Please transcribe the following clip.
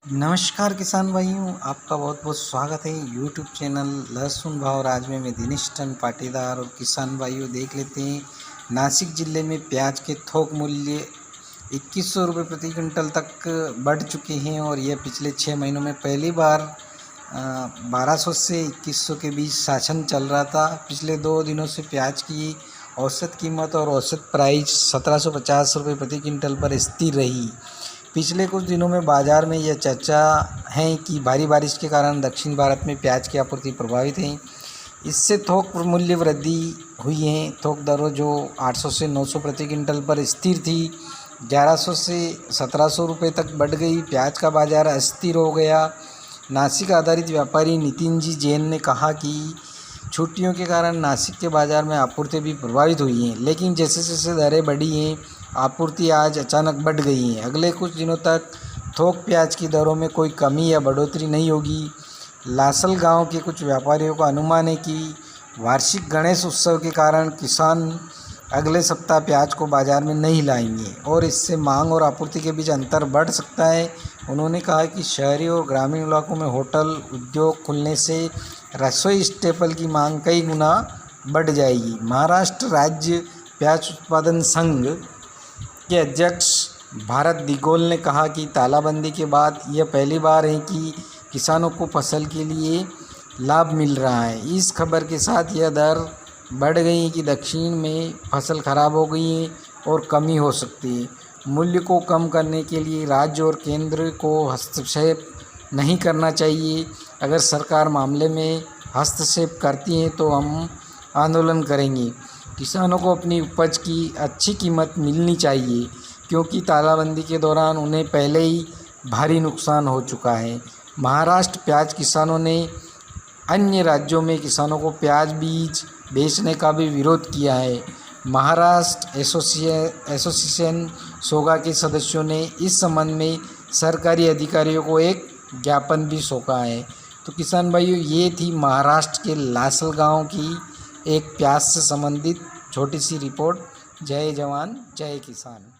नमस्कार किसान भाइयों, आपका बहुत बहुत स्वागत है यूट्यूब चैनल लहसुन भाव राज में। मैं दिनेश चंद पाटीदार। और किसान भाइयों देख लेते हैं, नासिक ज़िले में प्याज के थोक मूल्य 2100 रुपये प्रति क्विंटल तक बढ़ चुके हैं। और यह पिछले 6 महीनों में पहली बार 1200 से 2100 के बीच शासन चल रहा था। पिछले 2 दिनों से प्याज की औसत कीमत और औसत प्राइस 1750 रुपये प्रति क्विंटल पर स्थिर रही। पिछले कुछ दिनों में बाज़ार में यह चर्चा है कि भारी बारिश के कारण दक्षिण भारत में प्याज की आपूर्ति प्रभावित है। इससे थोक मूल्य वृद्धि हुई है। थोक दरों जो 800 से 900 प्रति क्विंटल पर स्थिर थी, 1100 से 1700 रुपये तक बढ़ गई। प्याज का बाजार अस्थिर हो गया। नासिक आधारित व्यापारी नितिन जी जैन ने कहा कि छुट्टियों के कारण नासिक के बाज़ार में आपूर्ति भी प्रभावित हुई है, लेकिन जैसे जैसे दरें बढ़ी हैं, आपूर्ति आज अचानक बढ़ गई है। अगले कुछ दिनों तक थोक प्याज की दरों में कोई कमी या बढ़ोतरी नहीं होगी। लासल गांव के कुछ व्यापारियों का अनुमान है कि वार्षिक गणेश उत्सव के कारण किसान अगले सप्ताह प्याज को बाज़ार में नहीं लाएंगे और इससे मांग और आपूर्ति के बीच अंतर बढ़ सकता है। उन्होंने कहा कि शहरी और ग्रामीण इलाकों में होटल उद्योग खुलने से रसोई स्टेपल की मांग कई गुना बढ़ जाएगी। महाराष्ट्र राज्य प्याज उत्पादन संघ के अध्यक्ष भारत दिगोल ने कहा कि तालाबंदी के बाद यह पहली बार है कि किसानों को फसल के लिए लाभ मिल रहा है। इस खबर के साथ यह दर बढ़ गई है कि दक्षिण में फसल खराब हो गई है और कमी हो सकती है। मूल्य को कम करने के लिए राज्य और केंद्र को हस्तक्षेप नहीं करना चाहिए। अगर सरकार मामले में हस्तक्षेप करती है तो हम आंदोलन करेंगे। किसानों को अपनी उपज की अच्छी कीमत मिलनी चाहिए, क्योंकि तालाबंदी के दौरान उन्हें पहले ही भारी नुकसान हो चुका है। महाराष्ट्र प्याज किसानों ने अन्य राज्यों में किसानों को प्याज बीज बेचने का भी विरोध किया है। महाराष्ट्र एसोसिएशन सोगा के सदस्यों ने इस संबंध में सरकारी अधिकारियों को एक ज्ञापन भी सौंपा है। तो किसान भाइयों, ये थी महाराष्ट्र के लासल गांव की एक प्याज से संबंधित छोटी सी रिपोर्ट। जय जवान जय किसान।